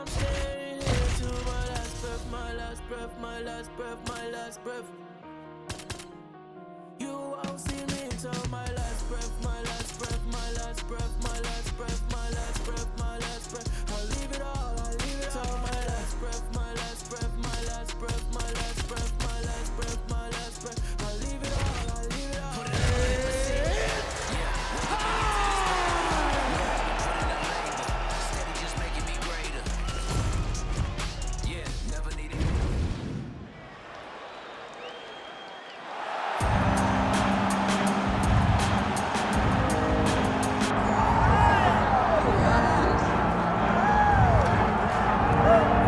I'm staying here till my last breath, my last breath, my last breath, my last breath. You won't see me till my last breath, my last breath, my last breath, my last breath, my last breath, my last breath. I'll leave it all, I'll leave it all. My last breath, my last breath, my last breath, my last breath, my last breath, my last breath. I'll leave it all, I'll leave it all.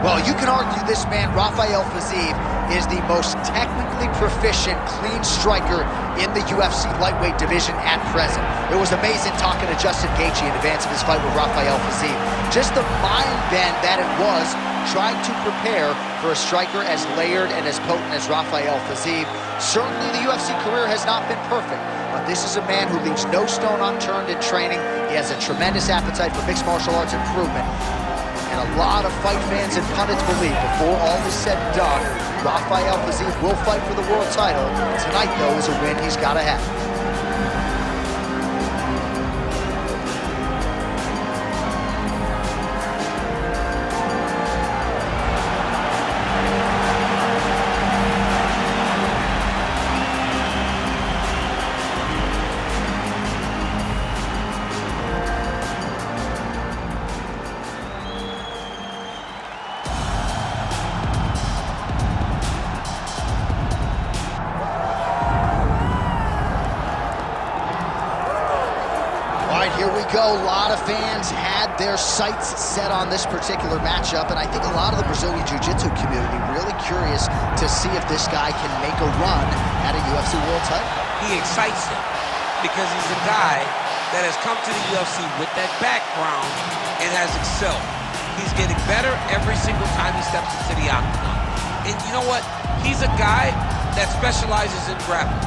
Well, you can argue this man, Rafael Fiziev, is the most technically proficient, clean striker in the UFC lightweight division at present. It was amazing talking to Justin Gaethje in advance of his fight with Rafael Fiziev. Just the mind bend that it was trying to prepare for a striker as layered and as potent as Rafael Fiziev. Certainly the UFC career has not been perfect, but this is a man who leaves no stone unturned in training. He has a tremendous appetite for mixed martial arts improvement. And a lot of fight fans and pundits believe before all is said and done, Rafael Fiziev will fight for the world title. Tonight, though, is a win he's got to have. Here we go. A lot of fans had their sights set on this particular matchup, and I think a lot of the Brazilian Jiu-Jitsu community really curious to see if this guy can make a run at a UFC world title. He excites them because he's a guy that has come to the UFC with that background and has excelled. He's getting better every single time he steps into the octagon. And you know what? He's a guy that specializes in grappling.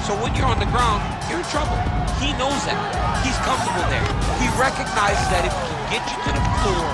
So when you're on the ground, you're in trouble. He knows that. He's comfortable there. He recognizes that if he can get you to the floor,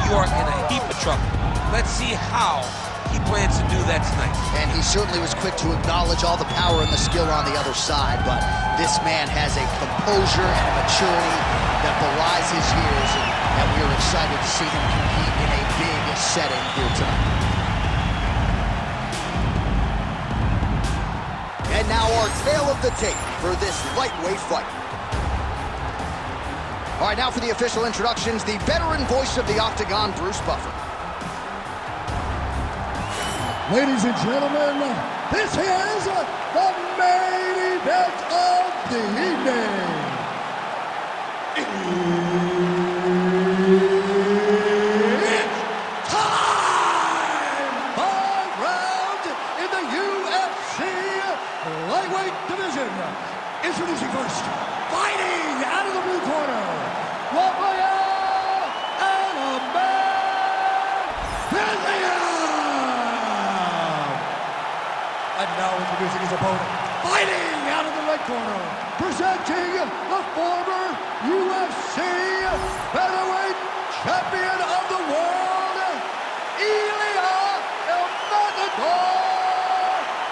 you are in a heap of trouble. Let's see how he plans to do that tonight. And he certainly was quick to acknowledge all the power and the skill on the other side, but this man has a composure and a maturity that belies his years, and we are excited to see him compete in a big setting here tonight. And now our tale of the tape for this lightweight fight. All right, now for the official introductions, the veteran voice of the Octagon, Bruce Buffer. Ladies and gentlemen, this is the main event of the evening. It's time! 5 rounds in the UFC lightweight division. Introducing first, fighting out of the blue corner, Rafael Fiziev. And now introducing his opponent, fighting out of the red corner, presenting the former UFC featherweight champion of the world,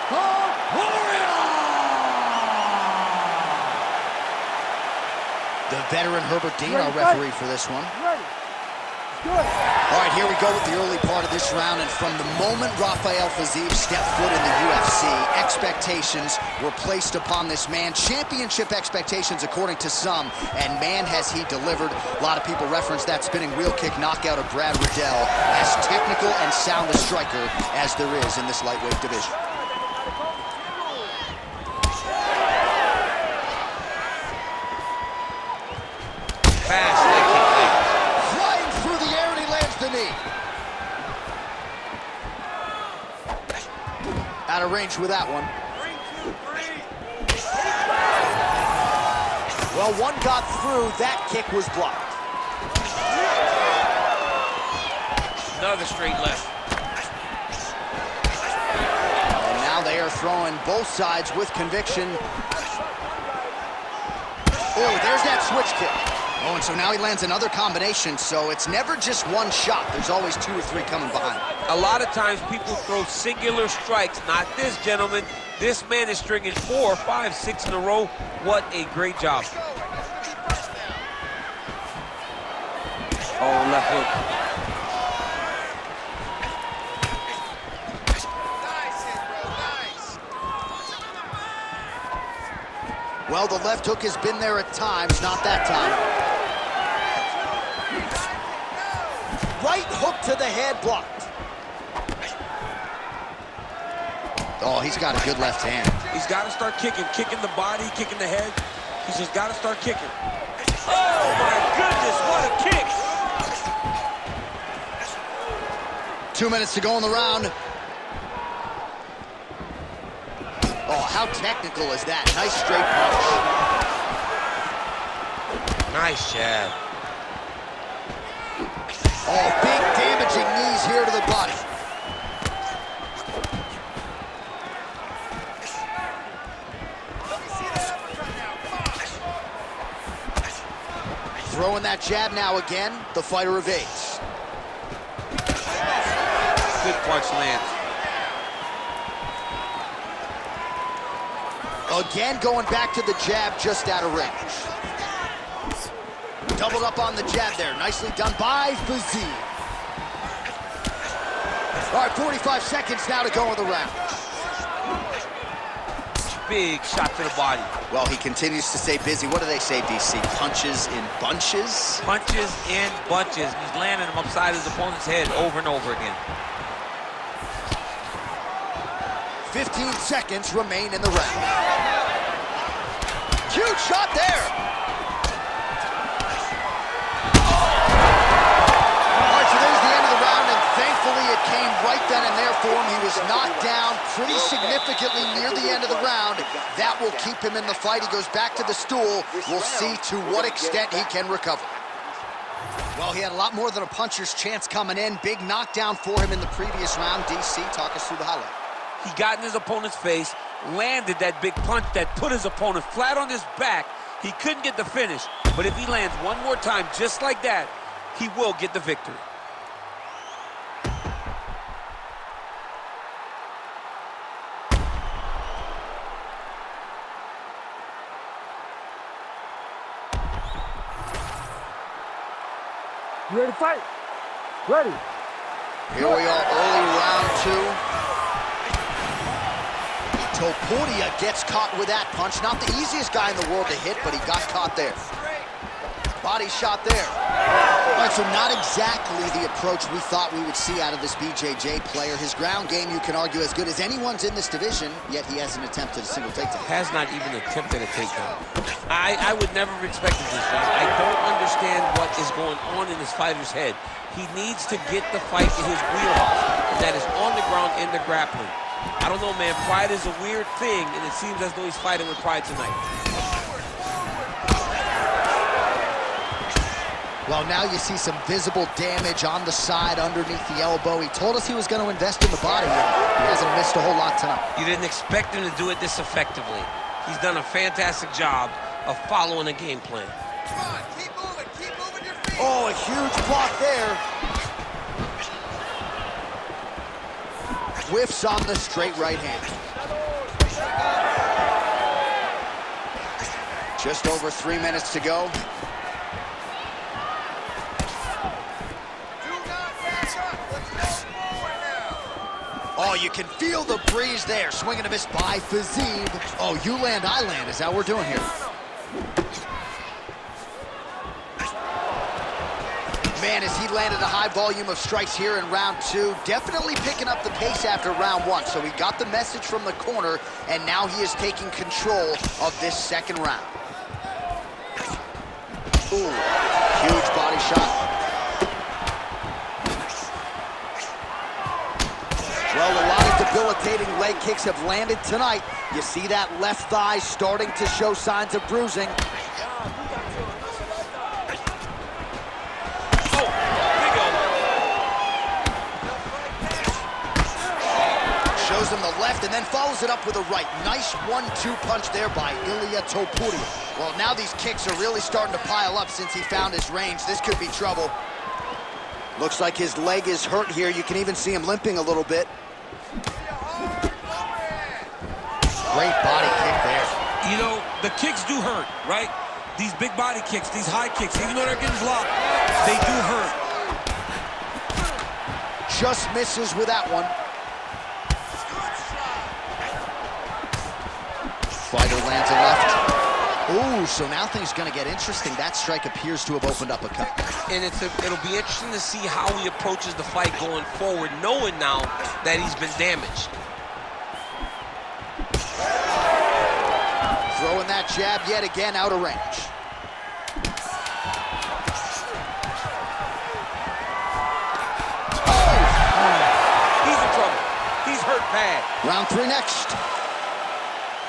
Topuria. The veteran Herbert Dean, our referee for this one. Good. All right, here we go with the early part of this round, and from the moment Rafael Fiziev stepped foot in the UFC, expectations were placed upon this man. Championship expectations, according to some, and man, has he delivered. A lot of people reference that spinning wheel kick knockout of Brad Riddell, as technical and sound a striker as there is in this lightweight division. Fast leg kick there. Flying through the air, and he lands the knee. Out of range with that one. 3, 2, 3. Well, one got through. That kick was blocked. Another straight left. And now they are throwing both sides with conviction. Oh, there's that switch kick. Oh, and so now he lands another combination, so it's never just one shot. There's always 2 or 3 coming behind. A lot of times people throw singular strikes. Not this gentleman. This man is stringing 4, 5, 6 in a row. What a great job. Oh, left hook. Well, the left hook has been there at times, not that time. Right hook to the head, blocked. Oh, he's got a good left hand. He's got to start kicking the body, kicking the head. He's just got to start kicking. Oh, my goodness, what a kick! 2 minutes to go in the round. Oh, how technical is that? Nice straight punch. Nice jab. Oh, big damaging knees here to the body. Throwing that jab now again. The fighter evades. Good punch lands. Again, going back to the jab, just out of range. Doubled up on the jab there. Nicely done by Fiziev. All right, 45 seconds now to go in the round. Big shot to the body. Well, he continues to stay busy. What do they say, DC? Punches in bunches? Punches in bunches. He's landing them upside his opponent's head over and over again. 15 seconds remain in the round. Huge shot there. All right, so there's the end of the round, and thankfully it came right then and there for him. He was knocked down pretty significantly near the end of the round. That will keep him in the fight. He goes back to the stool. We'll see to what extent he can recover. Well, he had a lot more than a puncher's chance coming in. Big knockdown for him in the previous round. DC, talk us through the highlight. He got in his opponent's face, landed that big punch that put his opponent flat on his back. He couldn't get the finish, but if he lands one more time just like that, he will get the victory. You ready to fight? Ready. Here we are, early round 2. Topuria gets caught with that punch. Not the easiest guy in the world to hit, but he got caught there. Body shot there. All right, so not exactly the approach we thought we would see out of this BJJ player. His ground game, you can argue, as good as anyone's in this division, yet he hasn't attempted a single takedown. Has not even attempted a takedown. I would never have expected this. I don't understand what is going on in this fighter's head. He needs to get the fight in his wheelhouse, and that is on the ground in the grappling. I don't know, man. Pride is a weird thing, and it seems as though he's fighting with pride tonight. Well, now you see some visible damage on the side underneath the elbow. He told us he was going to invest in the body, and he hasn't missed a whole lot tonight. You didn't expect him to do it this effectively. He's done a fantastic job of following a game plan. Come on, keep moving your feet. Oh, a huge block there. Whiffs on the straight right hand. Just over 3 minutes to go. Do not back up. Let's go forward now. Oh, you can feel the breeze there. Swing and a miss by Fiziev. Oh, you land, I land is how we're doing here. Man, as he landed a high volume of strikes here in round 2, definitely picking up the pace after round 1. So he got the message from the corner, and now he is taking control of this second round. Ooh, huge body shot. Well, a lot of debilitating leg kicks have landed tonight. You see that left thigh starting to show signs of bruising. Shows him the left and then follows it up with a right. Nice 1-2 punch there by Topuria. Well, now these kicks are really starting to pile up since he found his range. This could be trouble. Looks like his leg is hurt here. You can even see him limping a little bit. Great body kick there. You know, the kicks do hurt, right? These big body kicks, these high kicks, even though they're getting blocked, they do hurt. Just misses with that one. Fighter lands a left. Ooh, so now things gonna get interesting. That strike appears to have opened up a cut. And it'll be interesting to see how he approaches the fight going forward, knowing now that he's been damaged. Throwing that jab yet again out of range. He's in trouble. He's hurt bad. Round 3 next.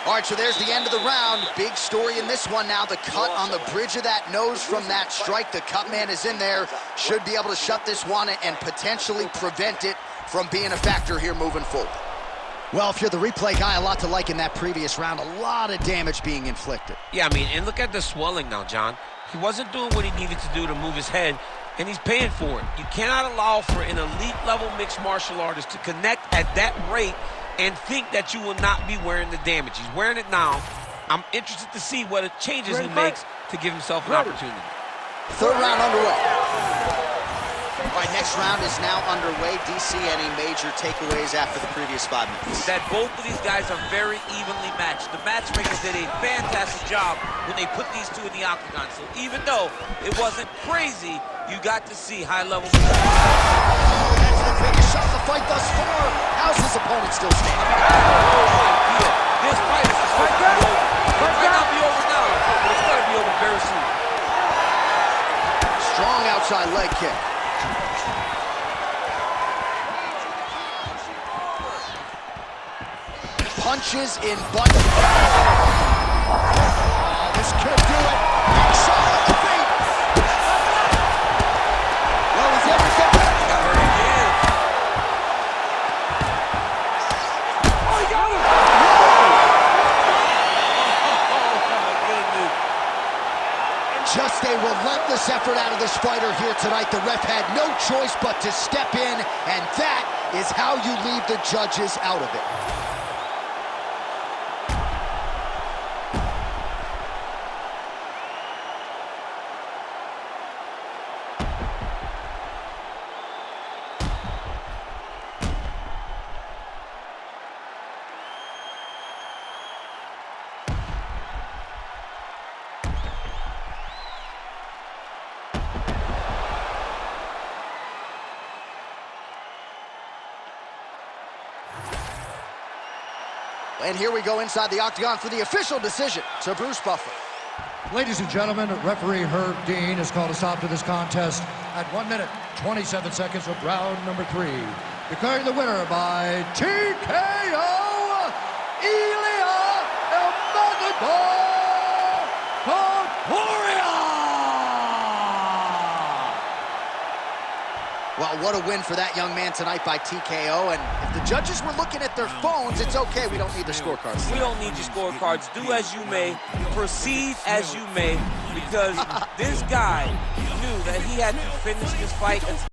All right, so there's the end of the round. Big story in this one now. The cut on the bridge of that nose from that strike. The cut man is in there. Should be able to shut this one and potentially prevent it from being a factor here moving forward. Well, if you're the replay guy, a lot to like in that previous round. A lot of damage being inflicted. Yeah, I mean, and look at the swelling now, John. He wasn't doing what he needed to do to move his head, and he's paying for it. You cannot allow for an elite-level mixed martial artist to connect at that rate and think that you will not be wearing the damage. He's wearing it now. I'm interested to see what changes he makes to give himself an opportunity. 3rd round underway. All right, next round is now underway. DC, any major takeaways after the previous 5 minutes? That both of these guys are very evenly matched. The matchmakers did a fantastic job when they put these two in the octagon. So even though it wasn't crazy, you got to see high levels of That's the biggest shot of the fight thus far. How's his opponent still standing? This fight is supposed to be over. It might not be over now, but it's going to be over very soon. Strong outside leg kick. Punches in butt. Oh, this could do it. Big shot at the feet. Well, he's everything. Got hurt again. Oh, he got him! Oh, my goodness. Just a relentless effort out of this fighter here tonight. The ref had no choice but to step in, and that is how you leave the judges out of it. And here we go inside the octagon for the official decision to Bruce Buffer. Ladies and gentlemen, referee Herb Dean has called a stop to this contest at 1 minute, 27 seconds of round number 3. Declaring the winner by TKO, Ilya Topuria! Well, what a win for that young man tonight by TKO. And if the judges were looking at their phones, it's okay. We don't need the scorecards. We don't need your scorecards. Do as you may, proceed as you may, because this guy knew that he had to finish this fight. It's